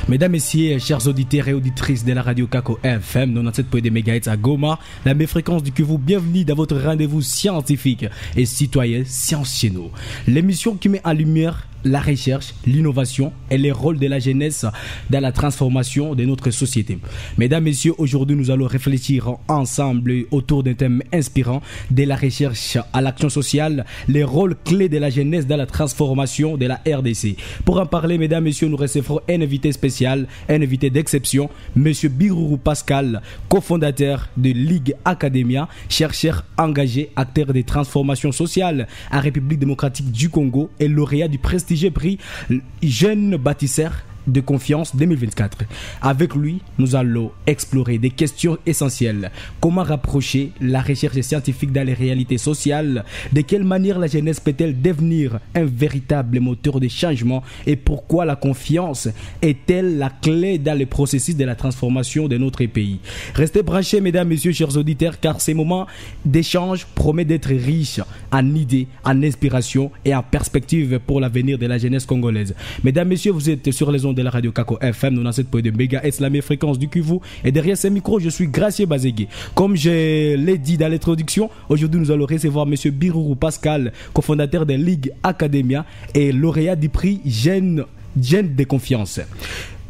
Mesdames, Messieurs, chers auditeurs et auditrices de la radio Kako FM 97.2 MHz à Goma, la même fréquence du Kivu, bienvenue dans votre rendez-vous scientifique et citoyen Science chez nous. L'émission qui met en lumière la recherche, l'innovation et les rôles de la jeunesse dans la transformation de notre société. Mesdames, Messieurs, aujourd'hui nous allons réfléchir ensemble autour d'un thème inspirant de la recherche à l'action sociale, les rôles clés de la jeunesse dans la transformation de la RDC. Pour en parler, Mesdames, Messieurs, nous recevrons un invité spécial, un invité d'exception, Monsieur Biruru Pascal, cofondateur de Ligue Academia, chercheur engagé, acteur des transformations sociales en République démocratique du Congo et lauréat du prestigieux prix Jeune Bâtisseur de confiance 2024. Avec lui, nous allons explorer des questions essentielles. Comment rapprocher la recherche scientifique dans les réalités sociales? De quelle manière la jeunesse peut-elle devenir un véritable moteur de changement? Et pourquoi la confiance est-elle la clé dans le processus de la transformation de notre pays? Restez branchés, mesdames, messieurs, chers auditeurs, car ces moments d'échange promettent d'être riches en idées, en inspiration et en perspectives pour l'avenir de la jeunesse congolaise. Mesdames, messieurs, vous êtes sur les ondes de la radio Kako FM 97.2 MHz, la meilleure fréquence du Kivu. Et derrière ces micros, je suis Gracieux Bazégué. Comme je l'ai dit dans l'introduction, aujourd'hui nous allons recevoir Monsieur Biruru Pascal, cofondateur de Ligue Academia et lauréat du prix Jeune de confiance.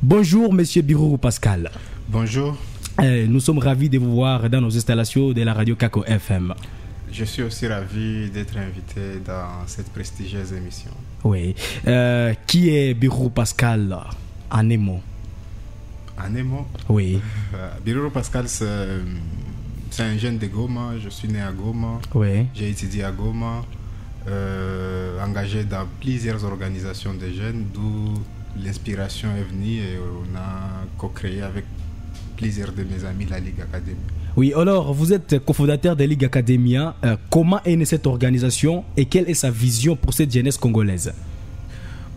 Bonjour Monsieur Biruru Pascal. Bonjour. Nous sommes ravis de vous voir dans nos installations de la radio Kako FM. Je suis aussi ravi d'être invité dans cette prestigieuse émission. Oui. Qui est Biruru Pascal en un mot? En un mot? Oui. Biruru Pascal, c'est un jeune de Goma. Je suis né à Goma. Oui. J'ai étudié à Goma, engagé dans plusieurs organisations de jeunes, d'où l'inspiration est venue et on a co-créé avec plusieurs de mes amis la Ligue Academia. Oui, alors vous êtes cofondateur de Ligue Academia. Comment est née cette organisation et quelle est sa vision pour cette jeunesse congolaise?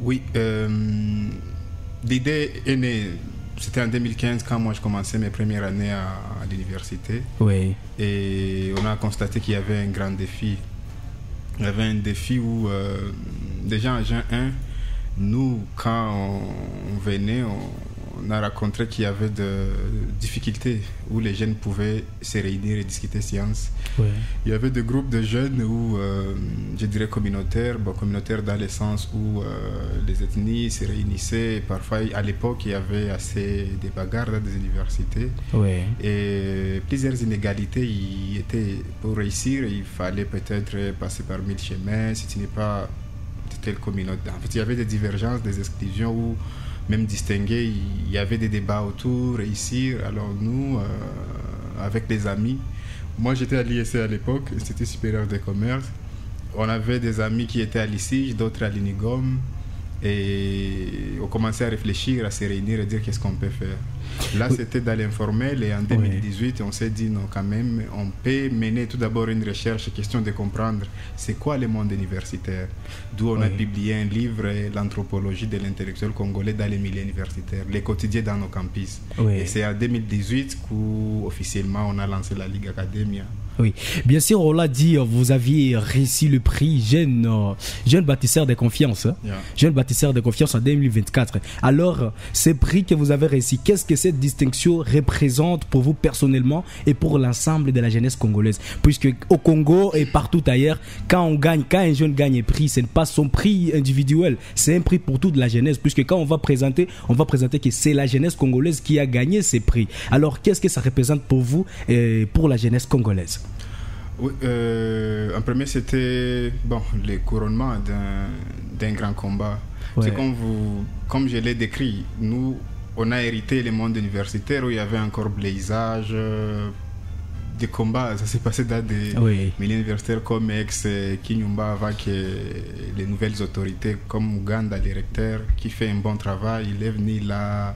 Oui, l'idée est née, c'était en 2015 quand moi je commençais mes premières années à l'université. Oui. Et on a constaté qu'il y avait un grand défi. Il y avait un défi où déjà en juin 1, nous, quand on venait, on a rencontré qu'il y avait des difficultés où les jeunes pouvaient se réunir et discuter science. Ouais. Il y avait des groupes de jeunes où, je dirais communautaires dans le sens où les ethnies se réunissaient. Et parfois, à l'époque, il y avait assez de bagarres dans des universités. Ouais. Et plusieurs inégalités y étaient. Pour réussir, il fallait peut-être passer par 1000 chemins. Si tu n'es pas de telle communauté. En fait, il y avait des divergences, des exclusions où même distinguer, il y avait des débats autour, réussir. Alors nous, avec des amis, moi j'étais à l'ISC à l'époque, Institut supérieur de commerce. On avait des amis qui étaient à l'ICIG, d'autres à l'UNIGOM. Et on commençait à réfléchir, à se réunir et dire qu'est-ce qu'on peut faire. Là, c'était dans l'informel et en 2018, on s'est dit non, quand même, on peut mener tout d'abord une recherche, question de comprendre c'est quoi le monde universitaire. D'où on a publié un livre, l'anthropologie de l'intellectuel congolais dans les milieux universitaires, les quotidiens dans nos campus. Et c'est en 2018 qu'officiellement on a lancé la Ligue Academia. Oui, bien sûr, on l'a dit, vous aviez réussi le prix Jeune Bâtisseur de confiance. Yeah. Jeune Bâtisseur de confiance en 2024. Alors, ce prix que vous avez réussi, qu'est-ce que cette distinction représente pour vous personnellement et pour l'ensemble de la jeunesse congolaise? Puisque au Congo et partout ailleurs, quand un jeune gagne un prix, ce n'est pas son prix individuel, c'est un prix pour toute la jeunesse. Puisque quand on va présenter que c'est la jeunesse congolaise qui a gagné ces prix. Alors, qu'est-ce que ça représente pour vous et pour la jeunesse congolaise? Oui, en premier, c'était le couronnement d'un grand combat. Ouais. C'est comme je l'ai décrit, nous, on a hérité le monde universitaire où il y avait encore blaisage, des combats. Ça s'est passé dans des milieux universitaires comme Kinyumba, avec les nouvelles autorités comme Ouganda, le recteur, qui fait un bon travail. Il est venu là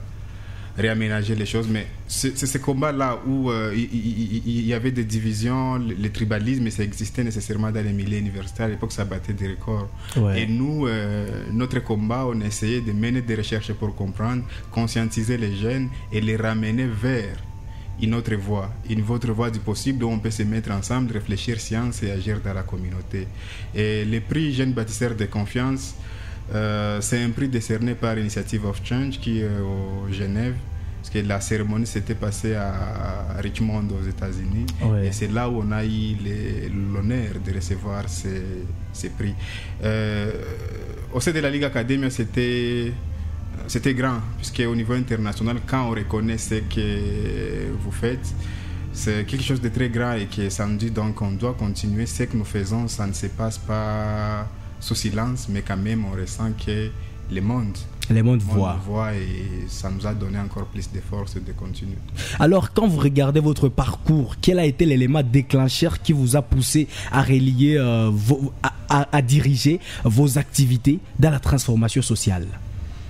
réaménager les choses, mais c'est ce combat-là où il y avait des divisions, le tribalisme, ça existait nécessairement dans les milieux universitaires. À l'époque, ça battait des records. Ouais. Et nous, notre combat, on essayait de mener des recherches pour comprendre, conscientiser les jeunes et les ramener vers une autre voie du possible où on peut se mettre ensemble, réfléchir science et agir dans la communauté. Et le prix Jeune Bâtisseur de confiance, C'est un prix décerné par Initiative of Change qui est au Genève. Parce que la cérémonie s'était passée à Richmond aux États-Unis. Ouais. Et c'est là où on a eu l'honneur de recevoir ces prix. Au sein de la Ligue Academia, c'était grand, puisqu'au niveau international, quand on reconnaît ce que vous faites, c'est quelque chose de très grand et que ça nous dit donc qu'on doit continuer. Ce que nous faisons, ça ne se passe pas sous silence, mais quand même on ressent que le monde voit et ça nous a donné encore plus de force de continuer. Alors, quand vous regardez votre parcours, quel a été l'élément déclencheur qui vous a poussé à relier, à diriger vos activités dans la transformation sociale?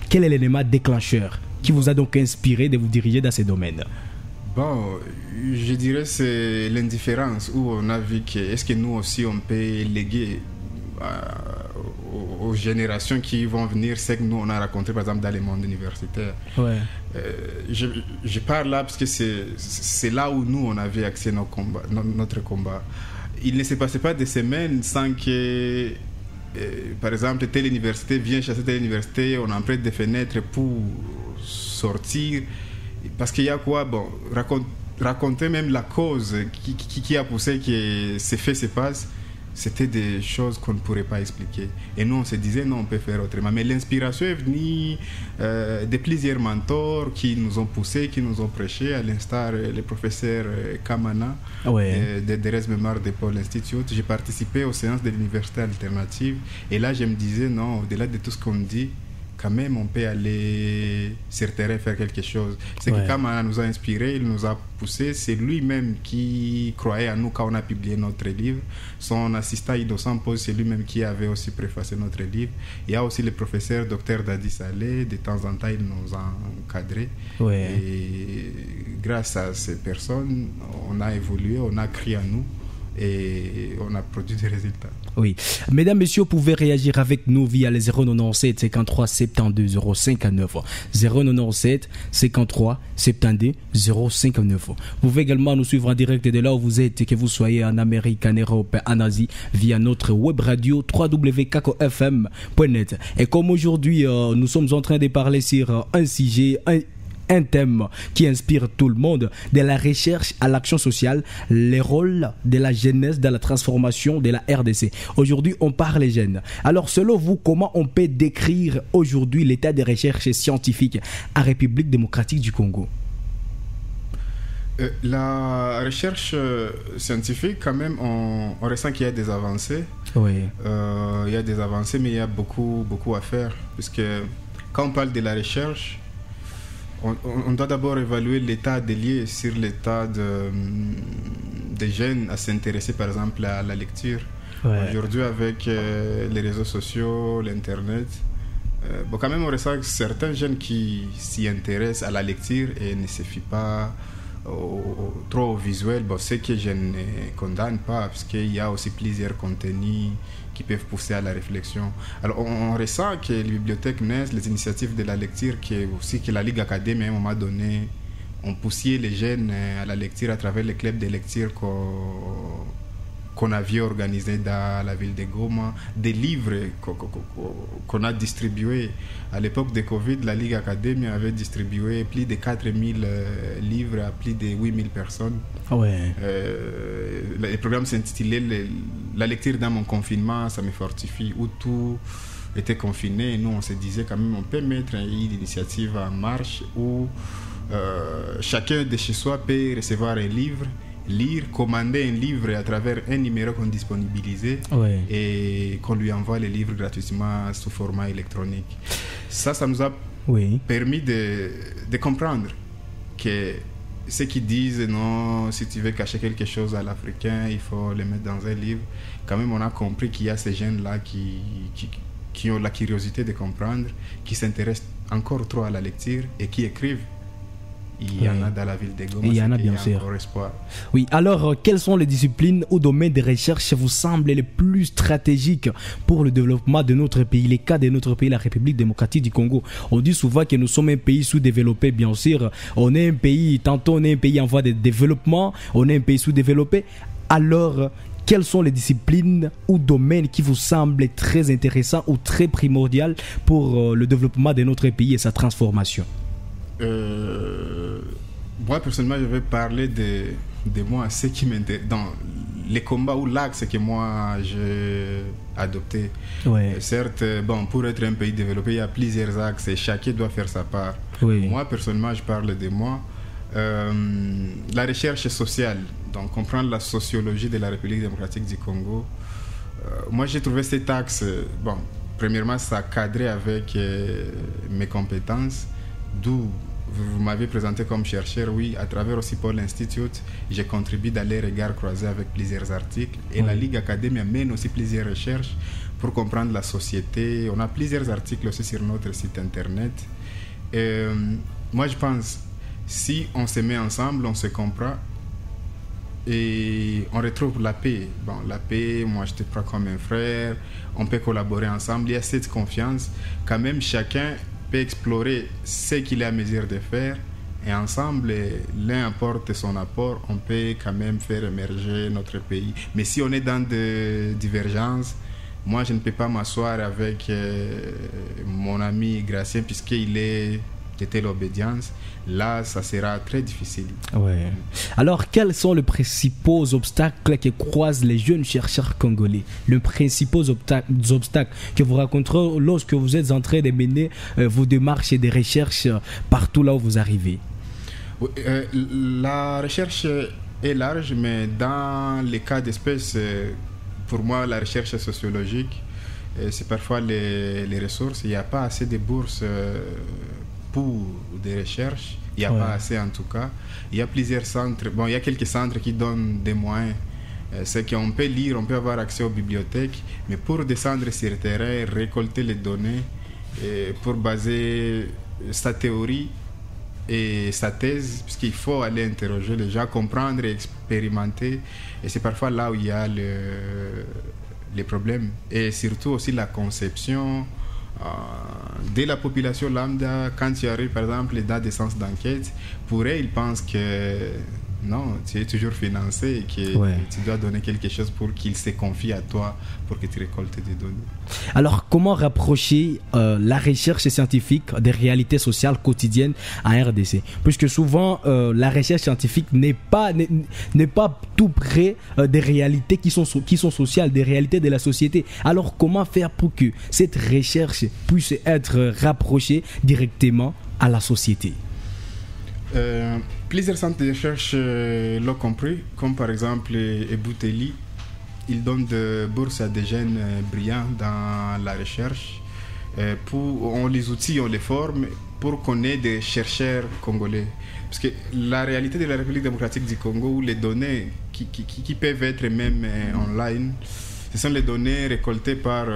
Quel est l'élément déclencheur qui vous a donc inspiré de vous diriger dans ces domaines? Bon, je dirais c'est l'indifférence où on a vu que est-ce que nous aussi on peut léguer aux générations qui vont venir ce que nous on a raconté par exemple dans le monde universitaire. Ouais. Je parle là parce que c'est là où nous on avait axé notre combat. Il ne se passait pas des semaines sans que par exemple telle université vient chasser telle université, on emprunte des fenêtres pour sortir. Parce qu'il y a quoi, bon, raconter même la cause qui a poussé que ces faits se passent, c'était des choses qu'on ne pourrait pas expliquer. Et nous, on se disait, non, on peut faire autrement. Mais l'inspiration est venue de plusieurs mentors qui nous ont poussés, qui nous ont prêché, à l'instar le professeur Kamana de Derez Mémoire de Paul Institute. J'ai participé aux séances de l'université alternative. Et là, je me disais, non, au-delà de tout ce qu'on dit, quand même, on peut aller sur le terrain faire quelque chose. C'est que Kamana nous a inspiré, il nous a poussé. C'est lui-même qui croyait à nous quand on a publié notre livre. Son assistant Ido Sampos, c'est lui-même qui avait aussi préfacé notre livre. Il y a aussi le professeur Dr Dadi Saleh. De temps en temps, il nous a encadrés. Et grâce à ces personnes, on a évolué, on a crié à nous. Et on a produit des résultats. Oui. Mesdames, messieurs, vous pouvez réagir avec nous via les 097 53 72 059. 097 53 72 059. Vous pouvez également nous suivre en direct de là où vous êtes, que vous soyez en Amérique, en Europe, en Asie, via notre web radio www.kakofm.net. Et comme aujourd'hui, nous sommes en train de parler sur un sujet, un thème qui inspire tout le monde, de la recherche à l'action sociale, les rôles de la jeunesse dans la transformation de la RDC. Aujourd'hui, on parle des jeunes. Alors, selon vous, comment on peut décrire aujourd'hui l'état des recherches scientifiques en République démocratique du Congo? La recherche scientifique, quand même, on ressent qu'il y a des avancées. Oui. Il y a des avancées, mais il y a beaucoup à faire. Puisque quand on parle de la recherche, on doit d'abord évaluer l'état des lieux sur l'état des jeunes à s'intéresser par exemple à la lecture. Aujourd'hui avec les réseaux sociaux, l'internet, quand même on ressent que certains jeunes qui s'y intéressent à la lecture et ne se fient pas trop au visuel, ce que je ne condamne pas parce qu'il y a aussi plusieurs contenus qui peuvent pousser à la réflexion. Alors on ressent que les bibliothèques naissent, les initiatives de la lecture, que la Ligue Académie à un moment donné ont poussé les jeunes à la lecture à travers les clubs de lecture qu'on avait organisé dans la ville de Goma, des livres qu'on a distribués. À l'époque de Covid, la Ligue Académie avait distribué plus de 4000 livres à plus de 8000 personnes. Le programme s'intitulait La lecture dans mon confinement, ça me fortifie, où tout était confiné. Et nous, on se disait quand même, on peut mettre une initiative en marche où chacun de chez soi peut recevoir un livre, lire, commander un livre à travers un numéro qu'on disponibilisait et qu'on lui envoie les livres gratuitement sous format électronique. Ça nous a permis de comprendre que ceux qui disent non, si tu veux cacher quelque chose à l'Africain, il faut le mettre dans un livre. Quand même, on a compris qu'il y a ces jeunes-là qui ont la curiosité de comprendre, qui s'intéressent encore trop à la lecture et qui écrivent. Il y en a dans la ville de Goma. Il y en a bien sûr. Oui, alors quelles sont les disciplines ou domaines de recherche vous semblent les plus stratégiques pour le développement de notre pays, les cas de notre pays, la République démocratique du Congo? On dit souvent que nous sommes un pays sous-développé, bien sûr. On est un pays, tantôt on est un pays en voie de développement, on est un pays sous-développé. Alors, quelles sont les disciplines ou domaines qui vous semblent très intéressants ou très primordiaux pour le développement de notre pays et sa transformation? Moi, personnellement, je vais parler de moi, ce qui m'intéresse, dans les combats ou l'axe que moi j'ai adopté. Ouais. Certes, bon, pour être un pays développé, il y a plusieurs axes et chacun doit faire sa part. Oui. Moi, personnellement, je parle de moi. La recherche sociale, donc comprendre la sociologie de la République démocratique du Congo. Moi, j'ai trouvé cet axe, bon, premièrement, ça cadrait avec mes compétences, d'où vous m'avez présenté comme chercheur, oui, à travers aussi Paul Institute, j'ai contribué dans les regards croisés avec plusieurs articles. Et la Ligue Academia mène aussi plusieurs recherches pour comprendre la société. On a plusieurs articles aussi sur notre site internet. Moi, je pense, si on se met ensemble, on se comprend et on retrouve la paix. Bon, la paix, moi, je te prends comme un frère. On peut collaborer ensemble. Il y a cette confiance. Quand même, chacun peut explorer ce qu'il est à mesure de faire et ensemble, l'un apporte son apport, on peut quand même faire émerger notre pays. Mais si on est dans des divergences, moi je ne peux pas m'asseoir avec mon ami Gracien puisqu'il est de telle obédience. Là, ça sera très difficile. Ouais. Alors, quels sont les principaux obstacles que croisent les jeunes chercheurs congolais? Les principaux obstacles que vous rencontrez lorsque vous êtes en train de mener vos démarches et des recherches partout là où vous arrivez? Oui, la recherche est large, mais dans les cas d'espèce, pour moi, la recherche sociologique, c'est parfois les ressources. Il n'y a pas assez de bourses pour des recherches, il n'y a pas assez en tout cas. Il y a plusieurs centres, bon, il y a quelques centres qui donnent des moyens. C'est qu'on peut lire, on peut avoir accès aux bibliothèques, mais pour descendre sur le terrain, récolter les données, pour baser sa théorie et sa thèse, puisqu'il faut aller interroger les gens, comprendre et expérimenter. Et c'est parfois là où il y a les problèmes. Et surtout aussi la conception de la population lambda. Quand tu arrives par exemple dans des centres d'enquête, pour eux ils pensent que non, tu es toujours financé et que tu dois donner quelque chose pour qu'ils se confient à toi pour que tu récoltes des données. Alors comment rapprocher la recherche scientifique des réalités sociales quotidiennes en RDC? Puisque souvent la recherche scientifique n'est pas tout près des réalités qui sont sociales, des réalités de la société. Alors comment faire pour que cette recherche puisse être rapprochée directement à la société? Plusieurs centres de recherche l'ont compris, comme par exemple Ebouteli. Ils donnent des bourses à des jeunes brillants dans la recherche. On les outille, on les forme pour qu'on ait des chercheurs congolais. Parce que la réalité de la République démocratique du Congo, où les données qui peuvent être même online, ce sont les données récoltées par...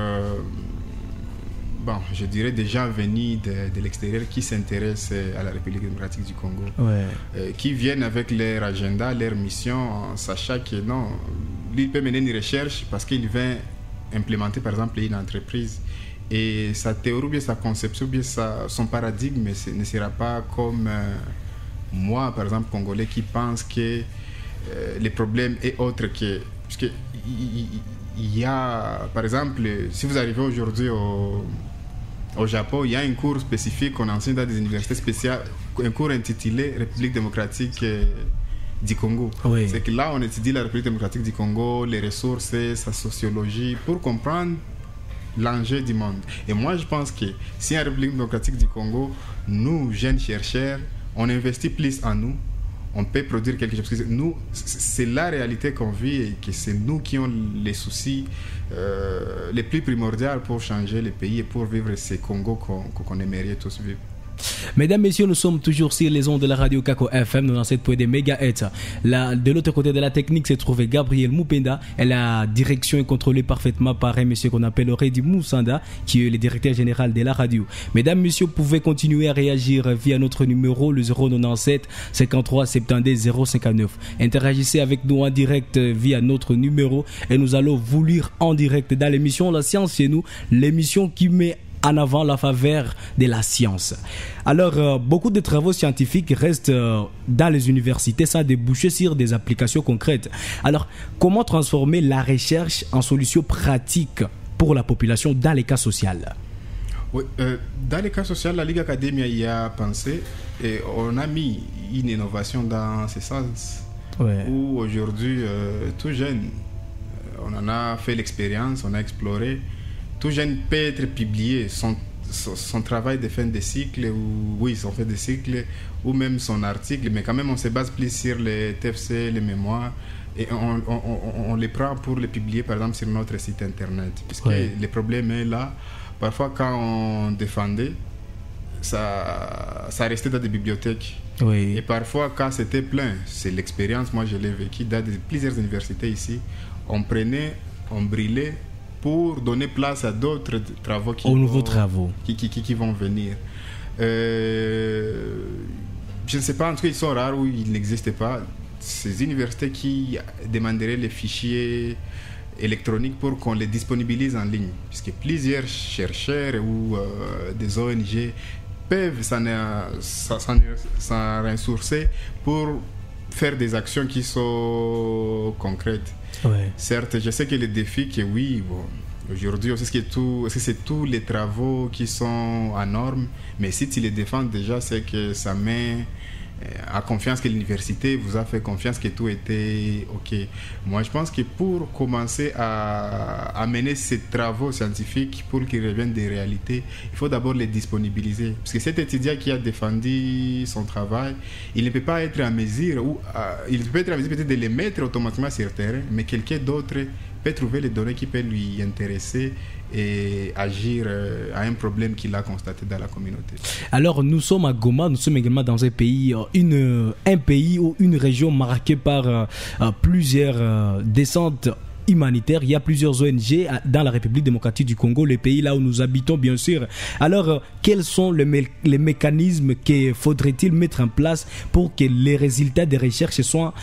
bon, je dirais des gens venus de l'extérieur qui s'intéressent à la République démocratique du Congo, qui viennent avec leur agenda, leur mission, en sachant que non, lui il peut mener une recherche parce qu'il vient implémenter par exemple une entreprise. Et sa théorie, ou bien sa conception, ou bien son paradigme ne sera pas comme moi, par exemple, Congolais, qui pense que les problèmes est autre que... Parce que il y a, par exemple, si vous arrivez aujourd'hui au Japon, il y a un cours spécifique qu'on enseigne dans des universités spéciales, un cours intitulé République démocratique du Congo. Oui. C'est que là, on étudie la République démocratique du Congo, les ressources, sa sociologie, pour comprendre l'enjeu du monde. Et moi, je pense que si en République démocratique du Congo, nous, jeunes chercheurs, on investit plus en nous, on peut produire quelque chose. Nous, c'est la réalité qu'on vit et que c'est nous qui avons les soucis les plus primordiaux pour changer le pays et pour vivre ces Congos qu'on aimerait tous vivre. Mesdames, messieurs, nous sommes toujours sur les ondes de la radio Kako FM, dans cette poids des mégahertz. De l'autre côté de la technique se trouvait Gabriel Mupenda, et la direction est contrôlée parfaitement par un monsieur qu'on appelle Redi Moussanda, qui est le directeur général de la radio. Mesdames, messieurs, vous pouvez continuer à réagir via notre numéro, le 097 53 72 059. Interagissez avec nous en direct via notre numéro et nous allons vous lire en direct dans l'émission La Science chez nous, l'émission qui met en avant la faveur de la science. Alors, beaucoup de travaux scientifiques restent dans les universités sans déboucher sur des applications concrètes. Alors, comment transformer la recherche en solution pratique pour la population dans les cas sociaux? Oui, dans les cas sociaux, la Ligue Academia y a pensé et on a mis une innovation dans ce sens. Ouais. Où aujourd'hui, tout jeune, on en a fait l'expérience, on a exploré, tout jeune peut être publié, son travail de fin de cycle, ou oui, son fin de cycle, ou même son article, mais quand même on se base plus sur les TFC, les mémoires, et on les prend pour les publier par exemple sur notre site internet. Parce que le problème est là, parfois quand on défendait, ça restait dans des bibliothèques. Oui. Et parfois, quand c'était plein, c'est l'expérience, moi je l'ai vécu dans plusieurs universités ici, on prenait, on brûlait pour donner place à d'autres travaux qui vont venir. Je ne sais pas, en tout cas ils sont rares ou ils n'existent pas, ces universités qui demanderaient les fichiers électroniques pour qu'on les disponibilise en ligne, puisque plusieurs chercheurs ou des ONG peuvent s'en ressourcer pour faire des actions qui sont concrètes. Ouais. Certes, je sais que les défis, que oui, bon, aujourd'hui, est-ce que c'est tous les travaux qui sont en normes, mais si tu les défends déjà, c'est que ça met à confiance que l'université vous a fait confiance que tout était OK. Moi, je pense que pour commencer à mener ces travaux scientifiques pour qu'ils reviennent des réalités, il faut d'abord les disponibiliser. Parce que cet étudiant qui a défendu son travail, il ne peut pas être en mesure, il peut être en mesure peut-être de les mettre automatiquement sur le terrain, mais quelqu'un d'autre peut trouver les données qui peuvent lui intéresser et agir à un problème qu'il a constaté dans la communauté. Alors nous sommes à Goma, nous sommes également dans un pays ou une région marquée par plusieurs descentes humanitaires. Il y a plusieurs ONG dans la République démocratique du Congo, le pays là où nous habitons bien sûr. Alors quels sont les mécanismes qu'il faudrait-il mettre en place pour que les résultats des recherches soient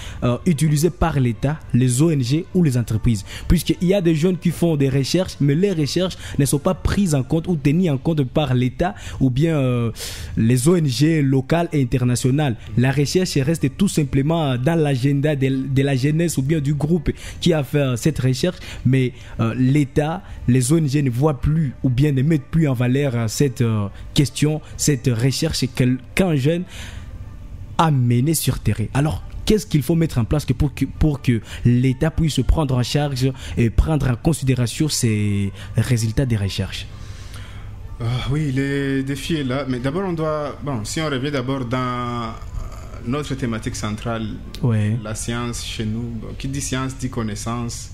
utilisés par l'État, les ONG ou les entreprises? Puisqu'il y a des jeunes qui font des recherches, mais les recherches ne sont pas prises en compte ou tenues en compte par l'État ou bien les ONG locales et internationales. La recherche reste tout simplement dans l'agenda de la jeunesse ou bien du groupe qui a fait cette recherche, mais l'État, les ONG ne voient plus ou bien ne mettent plus en valeur cette question, cette recherche qu'un jeune a menée sur terrain. Alors, qu'est-ce qu'il faut mettre en place pour que l'État puisse prendre en charge et prendre en considération ces résultats des recherches? Oui, le défi est là, mais d'abord si on revient d'abord dans notre thématique centrale, la science chez nous, qui dit science dit connaissance,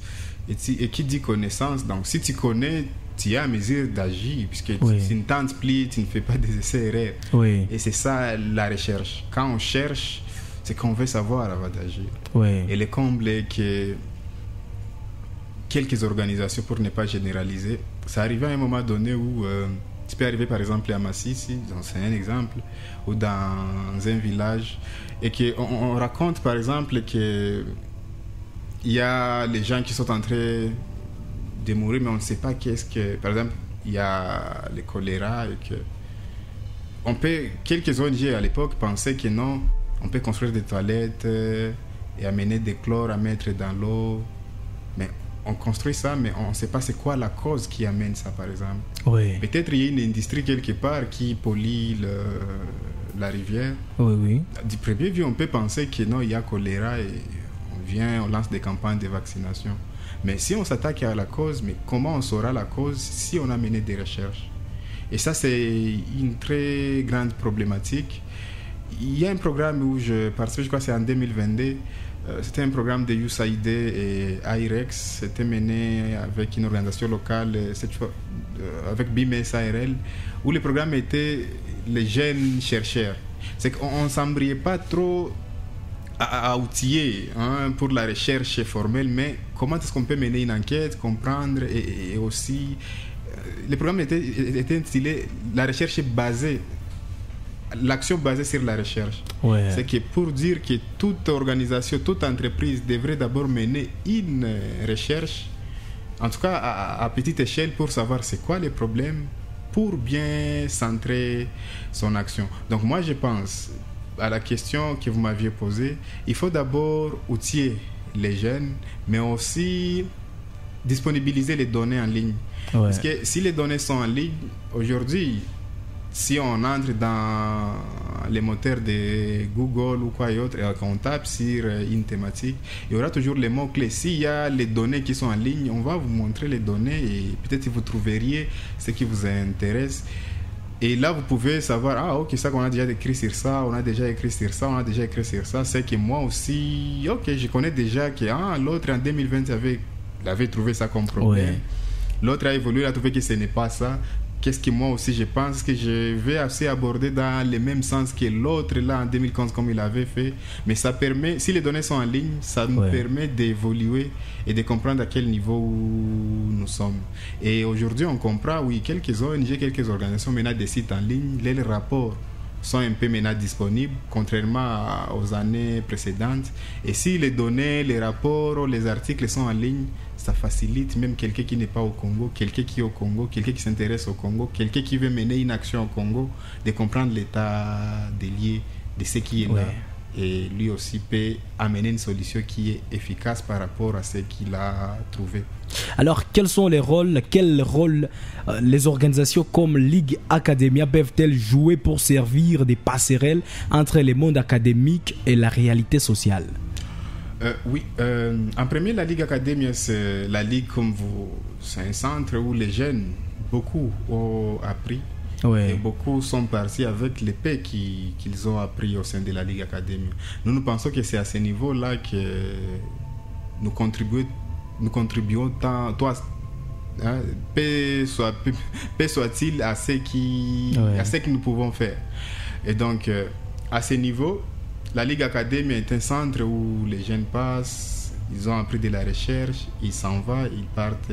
et qui dit connaissance, donc si tu connais, tu es à mesure d'agir, puisque tu ne tentes plus, tu ne fais pas des essais-erreurs. Et c'est ça la recherche. Quand on cherche, c'est qu'on veut savoir avant d'agir. Et le comble est que quelques organisations, pour ne pas généraliser, ça arrive à un moment donné où tu peux arriver par exemple à Massissi, c'est un exemple, ou dans un village, et qu'on raconte par exemple que il y a les gens qui sont en train de mourir, mais on ne sait pas qu'est-ce que... Par exemple, il y a le choléra et que... Quelques ONG à l'époque pensaient que non, on peut construire des toilettes et amener des chlores à mettre dans l'eau. Mais on construit ça, mais on ne sait pas c'est quoi la cause qui amène ça, par exemple. Peut-être il y a une industrie quelque part qui pollue la rivière. Du premier vue, on peut penser que non, il y a choléra et... on lance des campagnes de vaccination. Mais si on s'attaque à la cause, mais comment on saura la cause si on a mené des recherches? Et ça, c'est une très grande problématique. Il y a un programme où je participe, je crois que c'est en 2022. C'était un programme de USAID et IREX. C'était mené avec une organisation locale, cette fois, avec BIME SARL, où le programme était les jeunes chercheurs. C'est qu'on ne s'embrayait pas trop à outiller pour la recherche formelle, mais comment est-ce qu'on peut mener une enquête, comprendre et aussi... le programme était intitulé « La recherche basée ». L'action basée sur la recherche. C'est que pour dire que toute organisation, toute entreprise devrait d'abord mener une recherche, en tout cas à petite échelle, pour savoir c'est quoi les problèmes pour bien centrer son action. Donc moi je pense, à la question que vous m'aviez posée, il faut d'abord outiller les jeunes, mais aussi disponibiliser les données en ligne. Ouais. Parce que si les données sont en ligne, aujourd'hui, si on entre dans les moteurs de Google ou quoi et autre, et qu'on tape sur une thématique, il y aura toujours les mots-clés. S'il y a les données qui sont en ligne, on va vous montrer les données et peut-être que vous trouveriez ce qui vous intéresse. Et là, vous pouvez savoir, ah ok, ça qu'on a déjà écrit sur ça, on a déjà écrit sur ça, on a déjà écrit sur ça. C'est que moi aussi, ok, je connais déjà que l'autre en 2020 avait trouvé ça comme problème. Ouais. L'autre a évolué, il a trouvé que ce n'est pas ça. Qu'est-ce que moi aussi je pense que je vais assez aborder dans le même sens que l'autre là en 2015 comme il avait fait. Mais ça permet, si les données sont en ligne, ça nous permet d'évoluer et de comprendre à quel niveau nous sommes. Et aujourd'hui on comprend, oui, quelques ONG, quelques organisations maintenant des sites en ligne, les rapports sont un peu maintenant disponibles, contrairement aux années précédentes. Et si les données, les rapports, les articles sont en ligne, ça facilite même quelqu'un qui n'est pas au Congo, quelqu'un qui est au Congo, quelqu'un qui s'intéresse au Congo, quelqu'un qui veut mener une action au Congo, de comprendre l'état des lieux, de ce qui est là. Et lui aussi peut amener une solution qui est efficace par rapport à ce qu'il a trouvé. Alors, quels rôles les organisations comme Ligue Academia peuvent-elles jouer pour servir des passerelles entre le monde académique et la réalité sociale? Oui, en premier, la Ligue Academia, c'est la Ligue c'est un centre où les jeunes, beaucoup ont appris. Ouais. Et beaucoup sont partis avec les paix qu'ils ont appris au sein de la Ligue Academia. Nous pensons que c'est à ce niveau-là que nous contribuons tant, paix soit-il à ce que nous pouvons faire. Et donc, à ce niveau, la Ligue Academia est un centre où les jeunes passent, ils ont appris de la recherche, ils s'en vont, ils partent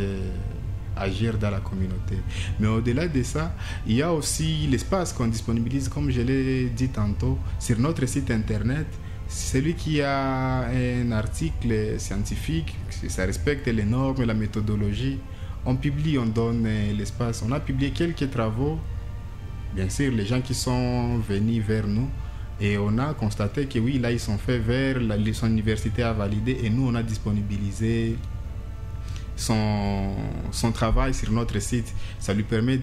agir dans la communauté. Mais au-delà de ça, il y a aussi l'espace qu'on disponibilise, comme je l'ai dit tantôt, sur notre site internet. Celui qui a un article scientifique, si ça respecte les normes et la méthodologie, on publie, on donne l'espace. On a publié quelques travaux, bien sûr, les gens qui sont venus vers nous, et on a constaté que oui, là, ils sont faits vers son université à valider, et nous, on a disponibilisé son travail sur notre site. Ça lui permet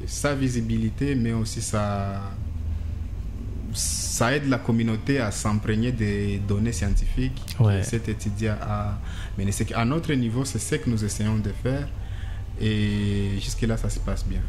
sa visibilité, mais aussi ça aide la communauté à s'imprégner des données scientifiques que cet étudiant a mené. À notre niveau, c'est ce que nous essayons de faire, et jusque-là, ça se passe bien.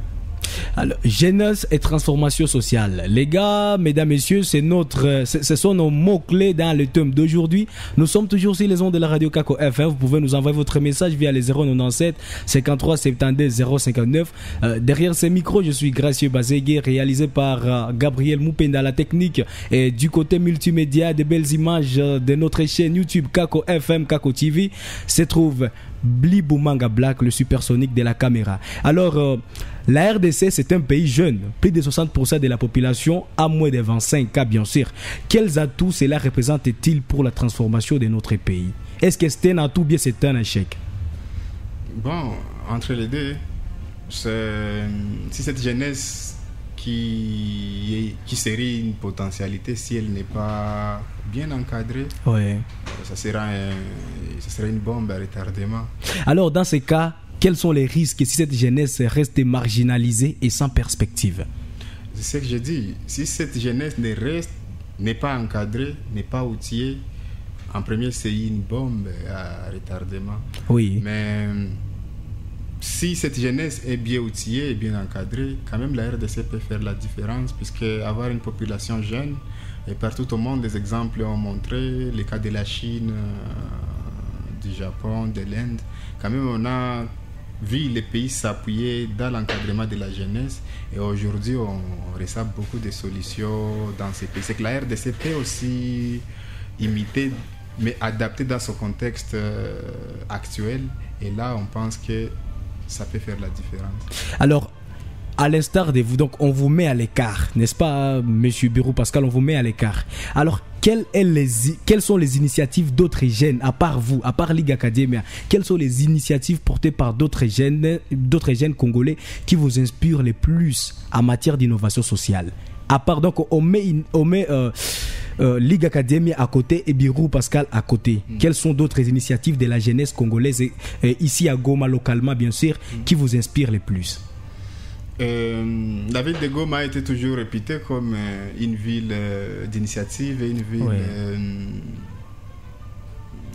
Alors, jeunesse et transformation sociale. Les gars, mesdames, messieurs, ce sont nos mots-clés dans le thème d'aujourd'hui. Nous sommes toujours sur les ondes de la radio Kako FM. Vous pouvez nous envoyer votre message via les 097 53 72 059. Derrière ces micros, je suis Gracieux Bazégué, réalisé par Gabriel Moupenda, la technique. Et du côté multimédia, des belles images de notre chaîne YouTube Kako FM, Kako TV, se trouve Bliboumanga Black, le supersonique de la caméra. Alors, la RDC, c'est un pays jeune. Plus de 60% de la population a moins de 25 ans, bien sûr. Quels atouts cela représente-t-il pour la transformation de notre pays? Est-ce que c'est un atout ou bien c'est un échec? Bon, entre les deux, si cette jeunesse qui serait une potentialité, si elle n'est pas bien encadrée, ça serait une bombe à retardement. Alors, dans ce cas, quels sont les risques si cette jeunesse reste marginalisée et sans perspective? C'est ce que je dis. Si cette jeunesse n'est pas encadrée, n'est pas outillée, en premier, c'est une bombe à retardement. Oui. Mais si cette jeunesse est bien outillée et bien encadrée, quand même la RDC peut faire la différence, puisque avoir une population jeune, et partout au monde, des exemples ont montré, les cas de la Chine, du Japon, de l'Inde, quand même on a vu les pays s'appuyer dans l'encadrement de la jeunesse, et aujourd'hui on ressent beaucoup de solutions dans ces pays. C'est que la RDC peut aussi imiter, mais adapter dans son contexte actuel, et là on pense que ça peut faire la différence. Alors, à l'instar de vous, donc on vous met à l'écart, n'est-ce pas, Monsieur Birou Pascal, on vous met à l'écart. Alors, quelles sont les initiatives d'autres jeunes, à part vous, à part Ligue Academia, quelles sont les initiatives portées par d'autres jeunes congolais qui vous inspirent le plus en matière d'innovation sociale? À part, donc, on met Ligue Academia à côté et Birou Pascal à côté. Quelles sont d'autres initiatives de la jeunesse congolaise, ici à Goma, localement, bien sûr, qui vous inspirent le plus? La ville de Goma a été toujours réputée comme une ville d'initiative et une ville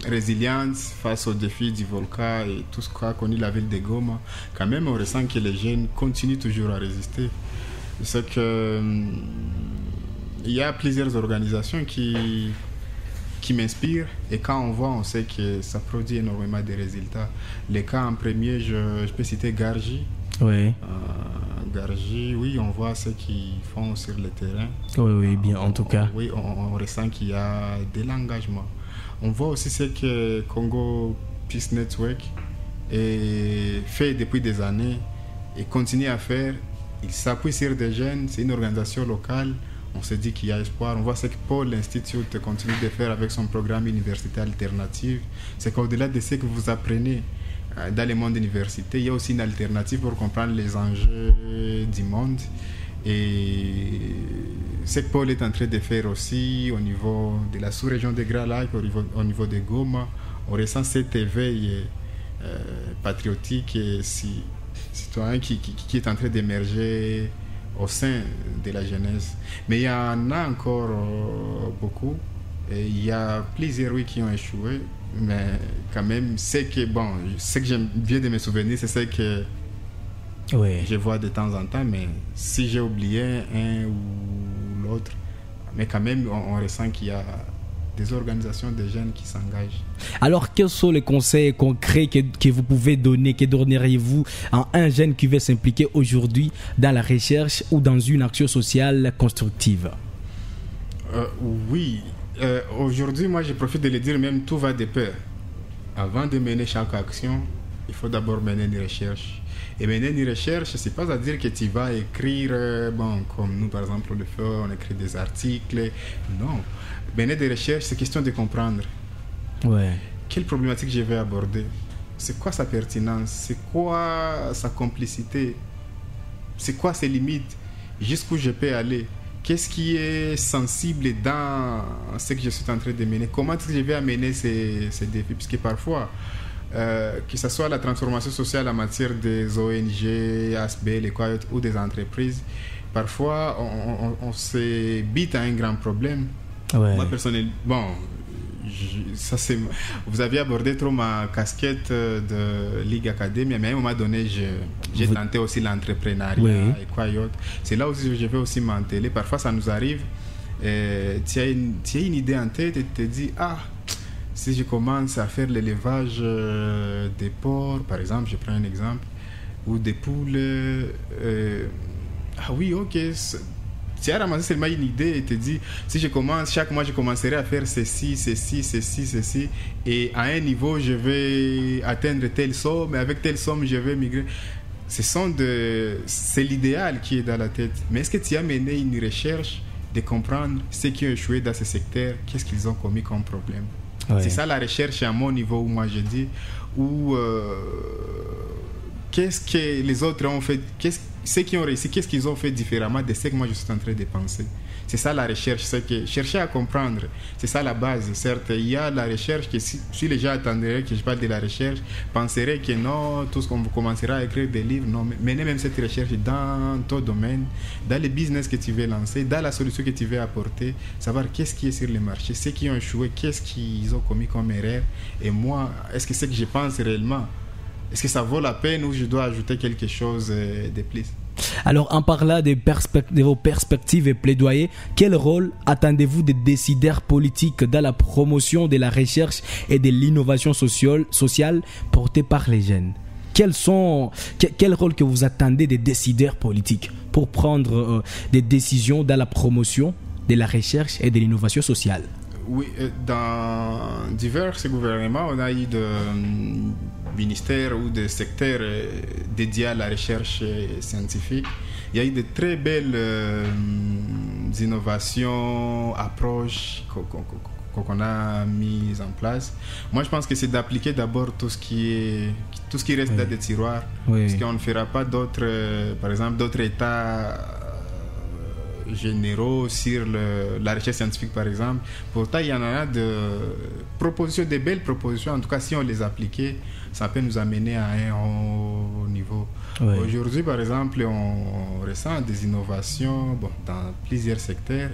résiliente face aux défis du volcan et tout ce qu'a connu la ville de Goma. Quand même, on ressent que les jeunes continuent toujours à résister. C'est que il y a plusieurs organisations qui m'inspirent et quand on voit, on sait que ça produit énormément de résultats. Les cas en premier, je peux citer Garji. Oui. Garji, oui, on voit ce qu'ils font sur le terrain. Oui, bien, en tout cas. Oui, on ressent qu'il y a de l'engagement. On voit aussi ce que Congo Peace Network fait depuis des années et continue à faire. Il s'appuie sur des jeunes, c'est une organisation locale. On se dit qu'il y a espoir. On voit ce que Paul Institute continue de faire avec son programme Université Alternative. C'est qu'au-delà de ce que vous apprenez dans le monde université, il y a aussi une alternative pour comprendre les enjeux du monde. Et ce que Paul est en train de faire aussi au niveau de la sous-région des Grands Lacs, au niveau de Goma, on ressent cet éveil patriotique et citoyen qui est en train d'émerger au sein de la jeunesse. Mais il y en a encore beaucoup. Et il y a plusieurs qui ont échoué. Mais quand même, ce que j'aime bien de mes souvenirs, c'est ce que je vois de temps en temps. Mais si j'ai oublié un ou l'autre, mais quand même, on ressent qu'il y a des organisations de jeunes qui s'engagent. Alors, quels sont les conseils concrets que vous pouvez donner, que donneriez-vous à un jeune qui veut s'impliquer aujourd'hui dans la recherche ou dans une action sociale constructive? Oui. Aujourd'hui, moi, je profite de le dire, même tout va de pair. Avant de mener chaque action, il faut d'abord mener une recherche. Et mener une recherche, c'est pas à dire que tu vas écrire, comme nous, par exemple, le fait, on écrit des articles. Non. Mener des recherches, c'est question de comprendre. Ouais. Quelle problématique je vais aborder? C'est quoi sa pertinence? C'est quoi sa complicité? C'est quoi ses limites? Jusqu'où je peux aller? Qu'est-ce qui est sensible dans ce que je suis en train de mener? Comment est-ce que je vais amener ces défis? Parce que parfois, que ce soit la transformation sociale en matière des ONG, ASBL ou des entreprises, parfois on se bute à un grand problème. Ouais. Moi, personnellement, vous aviez abordé trop ma casquette de Ligue Academia, mais à un moment donné, j'ai tenté aussi l'entrepreneuriat et quoi d'autre. C'est là aussi que je vais aussi m'enteler. Parfois, ça nous arrive, tu as une idée en tête et tu te dis, si je commence à faire l'élevage des porcs, par exemple, je prends un exemple, ou des poules, oui, ok, tu as ramassé seulement une idée et te dis, si je commence, chaque mois je commencerai à faire ceci, et à un niveau je vais atteindre telle somme, et avec telle somme je vais migrer. C'est l'idéal qui est dans la tête. Mais est-ce que tu as mené une recherche de comprendre ceux qui ont échoué dans ce secteur, qu'est-ce qu'ils ont commis comme problème? Ouais. C'est ça la recherche à mon niveau où moi je dis, qu'est-ce que les autres ont fait, ceux qui ont réussi, qu'est-ce qu'ils ont fait différemment de ce que moi je suis en train de penser. C'est ça la recherche, c'est que chercher à comprendre, c'est ça la base. Certes, il y a la recherche que si les gens attendraient que je parle de la recherche, penseraient que non, tout ce qu'on commencera à écrire des livres, non, menez même cette recherche dans ton domaine, dans le business que tu veux lancer, dans la solution que tu veux apporter, savoir qu'est-ce qui est sur le marché, ceux qui ont échoué, qu'est-ce qu'ils ont commis comme erreur, et moi, est-ce que c'est que je pense réellement? Est-ce que ça vaut la peine ou je dois ajouter quelque chose de plus? Alors, en parlant de vos perspectives et plaidoyers, quel rôle attendez-vous des décideurs politiques dans la promotion de la recherche et de l'innovation sociale portée par les jeunes? Quel rôle que vous attendez des décideurs politiques pour prendre des décisions dans la promotion de la recherche et de l'innovation sociale? Oui, dans divers gouvernements, on a eu des ministères ou des secteurs dédiés à la recherche scientifique. il y a eu de très belles innovations, approches qu'on a mises en place. Moi, je pense que c'est d'appliquer d'abord tout ce qui reste dans des tiroirs. Parce qu'on ne fera pas d'autres, par exemple, d'autres états généraux sur la recherche scientifique, par exemple. Pourtant, il y en a de propositions, de belles propositions. En tout cas, si on les appliquait, ça peut nous amener à un haut niveau. Aujourd'hui, par exemple, on ressent des innovations dans plusieurs secteurs,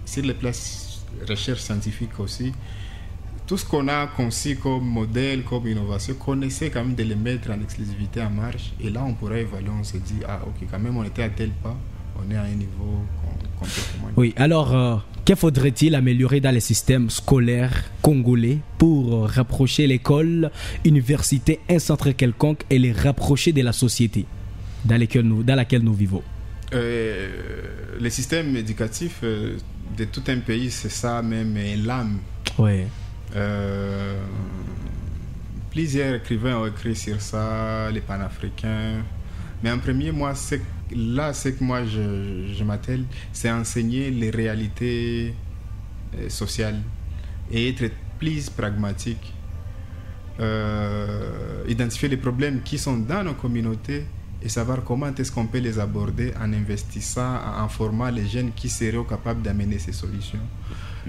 sur les places recherche scientifique aussi. Tout ce qu'on a conçu comme modèle, comme innovation, qu'on essaie quand même de les mettre en exclusivité en marche. Et là, on pourrait évaluer, on se dit, ok, quand même, on était à tel pas, on est à un niveau complètement... Oui, alors, que faudrait-il améliorer dans les systèmes scolaires congolais pour rapprocher l'école, université, un centre quelconque et les rapprocher de la société dans laquelle nous vivons? Le système éducatif de tout un pays, c'est ça même, l'âme. Plusieurs écrivains ont écrit sur ça, les panafricains. Mais en premier, ce que moi je m'attelle, c'est enseigner les réalités sociales et être plus pragmatique. Identifier les problèmes qui sont dans nos communautés et savoir comment est-ce qu'on peut les aborder en investissant, en formant les jeunes qui seraient capables d'amener ces solutions.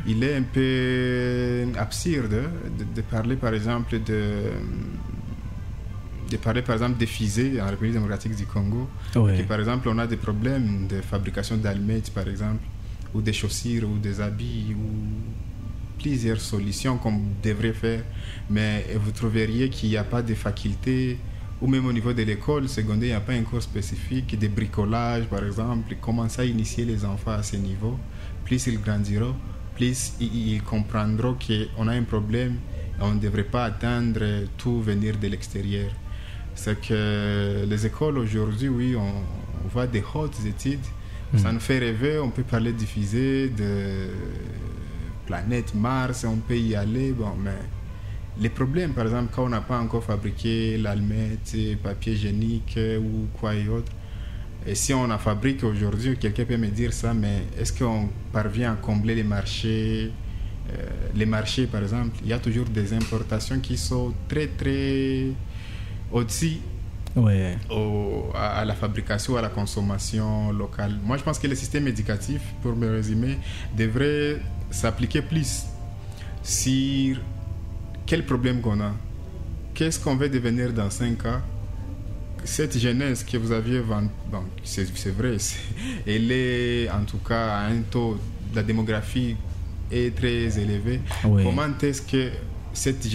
Il est un peu absurde de parler par exemple des fusées en République démocratique du Congo. Et par exemple, on a des problèmes de fabrication d'allumettes par exemple, ou des chaussures ou des habits, ou plusieurs solutions qu'on devrait faire, mais vous trouveriez qu'il n'y a pas de faculté, ou même au niveau de l'école secondaire, il n'y a pas un cours spécifique de bricolage, par exemple. Commencer à initier les enfants à ce niveau. Plus ils grandiront, plus ils comprendront qu'on a un problème et on ne devrait pas attendre tout venir de l'extérieur. C'est que les écoles aujourd'hui, oui, on voit des hautes études. Ça nous fait rêver, on peut parler de fusées, de planète Mars, on peut y aller, mais les problèmes, par exemple, quand on n'a pas encore fabriqué l'allumette, papier hygiénique ou quoi et autre, et si on en fabrique aujourd'hui, quelqu'un peut me dire ça, mais est-ce qu'on parvient à combler les marchés, par exemple, il y a toujours des importations qui sont très, très au-dessus à la fabrication, à la consommation locale. Moi, je pense que le système éducatif, pour me résumer, devrait s'appliquer plus sur quel problème qu'on a, qu'est-ce qu'on veut devenir dans 5 ans. Cette jeunesse que vous aviez, c'est vrai, elle est en tout cas à un taux, la démographie est très élevée. Comment est-ce que cette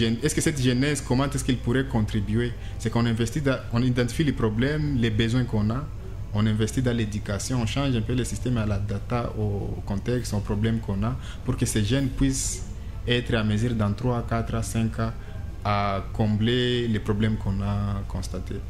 jeunesse, comment est-ce qu'elle pourrait contribuer? C'est qu'on investit, on identifie les problèmes, les besoins qu'on a, on investit dans l'éducation, on change un peu le système à la data, au contexte, aux problèmes qu'on a, pour que ces jeunes puissent être à mesure dans 3, 4, 5 ans à combler les problèmes qu'on a constatés.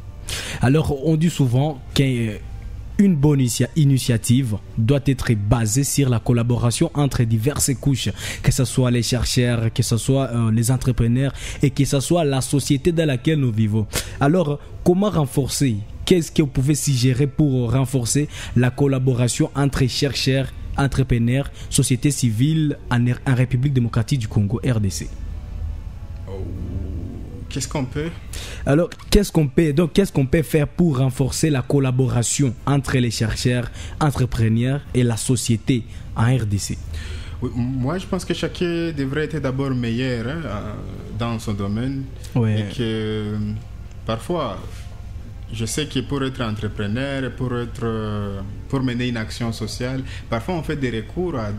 Alors, on dit souvent qu'une bonne initiative doit être basée sur la collaboration entre diverses couches, que ce soit les chercheurs, que ce soit les entrepreneurs et que ce soit la société dans laquelle nous vivons. Alors, comment renforcer? Qu'est-ce que vous pouvez suggérer pour renforcer la collaboration entre chercheurs, entrepreneurs, société civile en République démocratique du Congo, RDC? Qu'est-ce qu'on peut? Alors, qu'est-ce qu'on peut faire pour renforcer la collaboration entre les chercheurs, entrepreneurs et la société en RDC? Oui, moi, je pense que chacun devrait être d'abord meilleur dans son domaine. Et que parfois, je sais que pour être entrepreneur, pour mener une action sociale, parfois on fait des recours à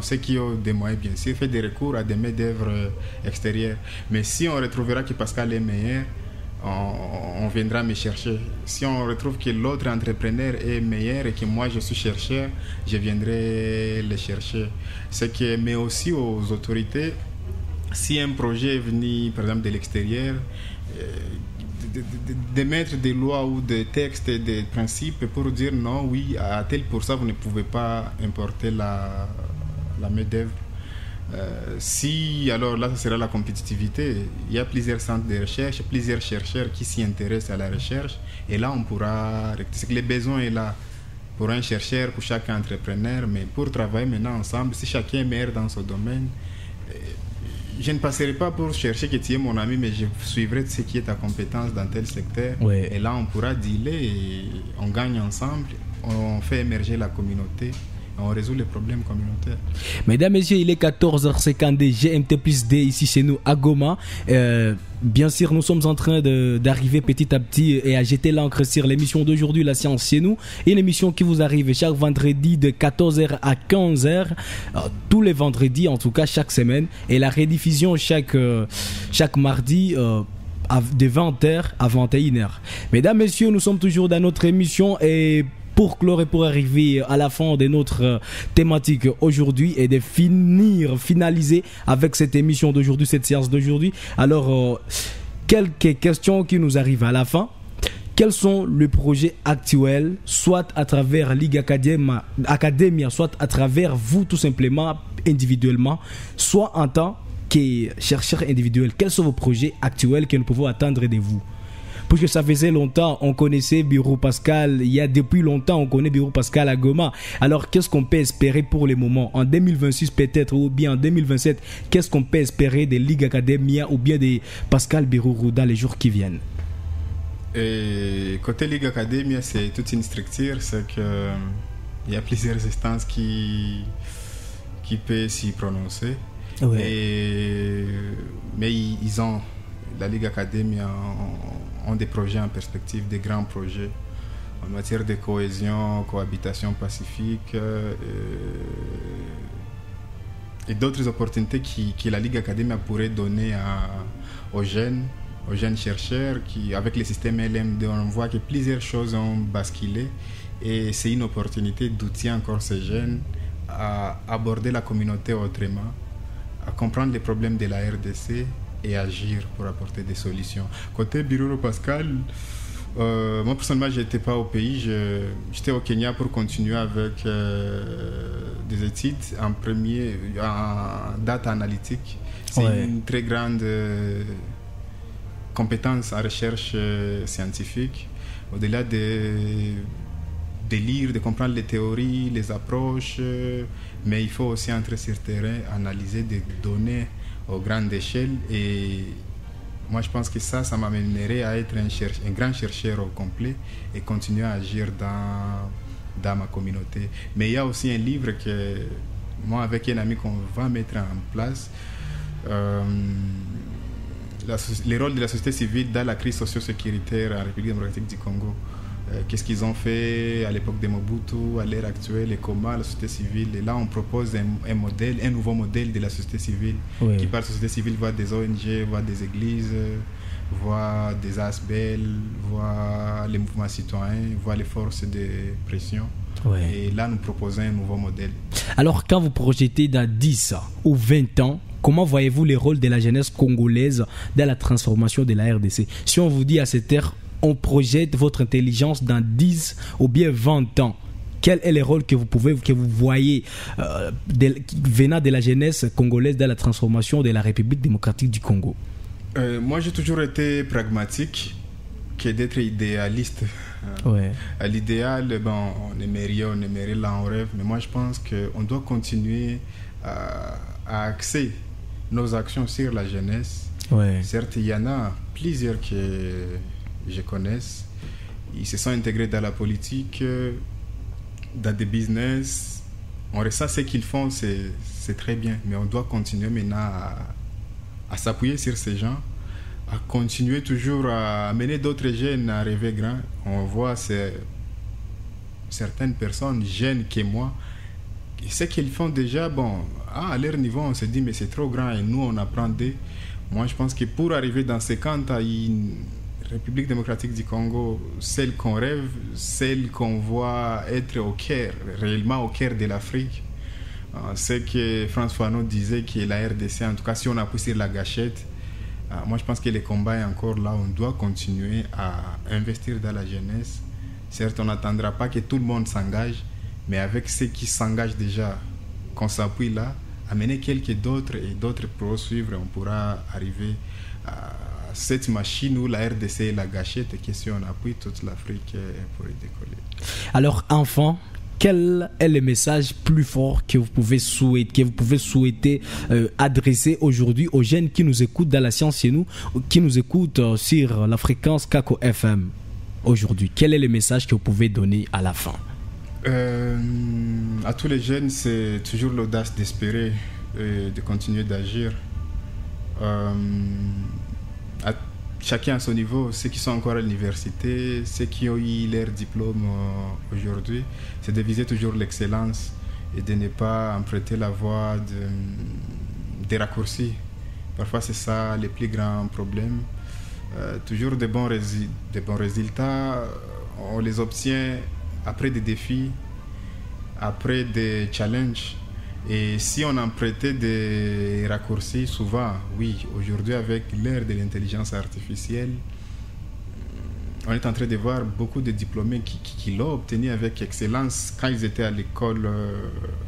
ceux qui ont des moyens, bien sûr, fait des recours à des main-d'œuvre extérieures. Mais si on retrouvera que Pascal est meilleur, on viendra me chercher. Si on retrouve que l'autre entrepreneur est meilleur et que moi je suis chercheur, je viendrai le chercher. Mais aussi aux autorités, si un projet est venu, par exemple, de l'extérieur, de mettre des lois ou des textes et des principes pour dire non, oui, à tel pour ça, vous ne pouvez pas importer la main-d'œuvre. Alors là, ça sera la compétitivité. Il y a plusieurs centres de recherche, plusieurs chercheurs qui s'y intéressent à la recherche, et là, on pourra. C'est que le besoin est là. pour un chercheur, pour chaque entrepreneur, mais pour travailler maintenant ensemble, si chacun est meilleur dans son domaine, je ne passerai pas pour chercher que tu es mon ami, mais je suivrai ce qui est ta compétence dans tel secteur. Ouais. Et là, on pourra dealer et on gagne ensemble, on fait émerger la communauté. On résout les problèmes communautaires. Mesdames, Messieurs, il est 14h52 GMT plus D ici chez nous à Goma. Bien sûr, nous sommes en train d'arriver petit à petit et à jeter l'encre sur l'émission d'aujourd'hui, La Science chez nous. Une émission qui vous arrive chaque vendredi de 14h à 15h. Tous les vendredis, en tout cas, chaque semaine. Et la rediffusion chaque mardi. De 20h à 21h. Mesdames, Messieurs, nous sommes toujours dans notre émission et pour clore et pour arriver à la fin de notre thématique aujourd'hui et de finaliser avec cette émission d'aujourd'hui, cette séance d'aujourd'hui. Alors, quelques questions qui nous arrivent à la fin. Quels sont les projets actuels, soit à travers Ligue Academia, soit à travers vous tout simplement, individuellement, soit en tant que chercheur individuel? Quels sont vos projets actuels que nous pouvons attendre de vous? Parce que ça faisait longtemps, on connaissait Birou Pascal, depuis longtemps on connaît Birou Pascal à Goma. Alors qu'est-ce qu'on peut espérer pour le moment? En 2026 peut-être, ou bien en 2027, qu'est-ce qu'on peut espérer des Ligue Academia ou bien de Pascal Birou dans les jours qui viennent? Et côté Ligue Academia, c'est toute une structure, c'est que il y a plusieurs instances qui peuvent s'y prononcer. Ouais. Mais ils ont, la Ligue Academia ont des projets en perspective, des grands projets en matière de cohésion, cohabitation pacifique et d'autres opportunités que la Ligue Academia pourrait donner aux jeunes chercheurs qui, avec le système LMD, on voit que plusieurs choses ont basculé et c'est une opportunité d'outiller encore ces jeunes à aborder la communauté autrement, à comprendre les problèmes de la RDC et agir pour apporter des solutions. Côté Birou Pascal, moi personnellement, je n'étais pas au pays, j'étais au Kenya pour continuer avec des études en data analytique. C'est une très grande compétence en recherche scientifique. Au-delà de lire, de comprendre les théories, les approches, mais il faut aussi entrer sur le terrain, analyser des données aux grandes échelles. Et moi, je pense que ça m'amènerait à être un grand chercheur au complet et continuer à agir dans ma communauté. Mais il y a aussi un livre que moi, avec un ami, qu'on va mettre en place. Les rôles de la société civile dans la crise socio-sécuritaire en République démocratique du Congo. Qu'est-ce qu'ils ont fait à l'époque de Mobutu, à l'ère actuelle, et comment la société civile. Et là, on propose un nouveau modèle de la société civile, qui parle de société civile, voit des ONG, voit des églises, voit des ASBEL, voit les mouvements citoyens, voit les forces de pression. Et là, nous proposons un nouveau modèle. Alors, quand vous projetez dans 10 ou 20 ans, comment voyez-vous les rôles de la jeunesse congolaise dans la transformation de la RDC? Si on vous dit à cette ère, on projette votre intelligence dans 10 ou bien 20 ans, quel est le rôle que vous voyez venant de la jeunesse congolaise dans la transformation de la République démocratique du Congo? Moi, j'ai toujours été pragmatique que d'être idéaliste. À l'idéal, on aimerait là, on rêve, mais moi, je pense qu'on doit continuer à axer nos actions sur la jeunesse. Certes, il y en a plusieurs que je connais. Ils se sont intégrés dans la politique, dans des business. On ressent ce qu'ils font, c'est très bien, mais on doit continuer maintenant à s'appuyer sur ces gens, à continuer toujours à amener d'autres jeunes à rêver grand. On voit certaines personnes jeunes que moi, ce qu'ils font déjà, à leur niveau, on se dit mais c'est trop grand et nous on apprend des. Moi je pense que pour arriver dans ces camps à une République démocratique du Congo, celle qu'on rêve, celle qu'on voit être réellement au cœur de l'Afrique, c'est que François Fanon disait que la RDC, en tout cas si on appuie sur la gâchette, moi je pense que le combat est encore là, on doit continuer à investir dans la jeunesse. Certes, on n'attendra pas que tout le monde s'engage, mais avec ceux qui s'engagent déjà, qu'on s'appuie là, amener quelques d'autres et d'autres pour suivre, on pourra arriver à cette machine où la RDC l'a gâchée, et que si on appuie, toute l'Afrique pourrait décoller. Alors, enfin, quel est le message plus fort que vous pouvez souhaiter adresser aujourd'hui aux jeunes qui nous écoutent dans la science chez nous, qui nous écoutent sur la fréquence Kako FM aujourd'hui? Quel est le message que vous pouvez donner à la fin? À tous les jeunes, c'est toujours l'audace d'espérer et de continuer d'agir. Chacun à son niveau, ceux qui sont encore à l'université, ceux qui ont eu leur diplôme aujourd'hui, c'est de viser toujours l'excellence et de ne pas emprunter la voie des raccourcis. Parfois, c'est ça les plus grands problèmes. Toujours de bons résultats, on les obtient après des défis, après des challenges. Et si on empruntait des raccourcis, souvent, oui, aujourd'hui avec l'ère de l'intelligence artificielle, on est en train de voir beaucoup de diplômés qui l'ont obtenu avec excellence quand ils étaient à l'école,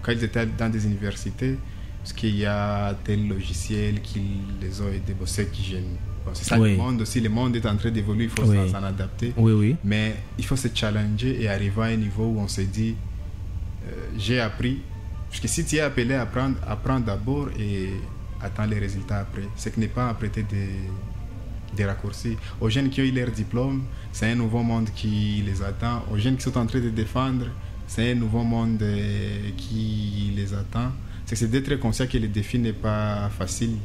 quand ils étaient dans des universités, parce qu'il y a tel logiciel qui les ont aidés, ceux qui gênent. Bon, c'est ça, oui. Le monde aussi, le monde est en train d'évoluer, il faut s'en adapter. Oui. Mais il faut se challenger et arriver à un niveau où on se dit, j'ai appris. Parce que si tu es appelé à apprendre d'abord et attendre les résultats après. Ce qui n'est pas emprunter des raccourcis. Aux jeunes qui ont eu leur diplôme, c'est un nouveau monde qui les attend. Aux jeunes qui sont en train de défendre, c'est un nouveau monde qui les attend. C'est d'être conscient que le défi n'est pas facile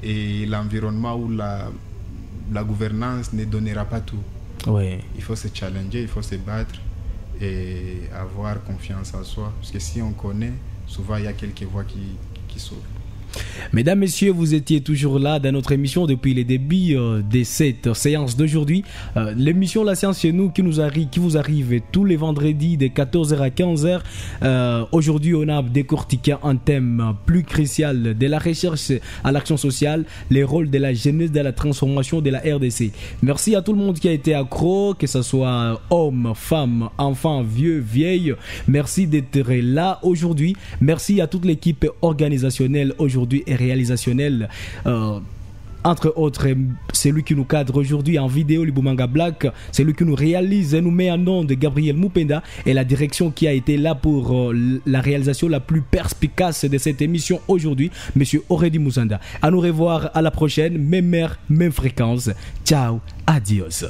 et l'environnement ou la gouvernance ne donnera pas tout. Oui. Il faut se challenger, il faut se battre et avoir confiance en soi. Parce que si on connaît, souvent il y a quelques voix qui s'ouvrent. Mesdames, messieurs, vous étiez toujours là dans notre émission depuis les débuts de cette séance d'aujourd'hui. L'émission La Science chez nous qui vous arrive tous les vendredis de 14h à 15h. Aujourd'hui, on a décortiqué un thème plus crucial de la recherche à l'action sociale, les rôles de la jeunesse dans la transformation de la RDC. Merci à tout le monde qui a été accro, que ce soit hommes, femmes, enfants, vieux, vieilles. Merci d'être là aujourd'hui. Merci à toute l'équipe organisationnelle aujourd'hui et réalisationnel, entre autres celui qui nous cadre aujourd'hui en vidéo, Libumanga Black, celui qui nous réalise et nous met en nom de Gabriel Mupenda, et la direction qui a été là pour la réalisation la plus perspicace de cette émission aujourd'hui, monsieur Aurédi Mousanda. À nous revoir à la prochaine, même heure, même fréquence. Ciao, adios.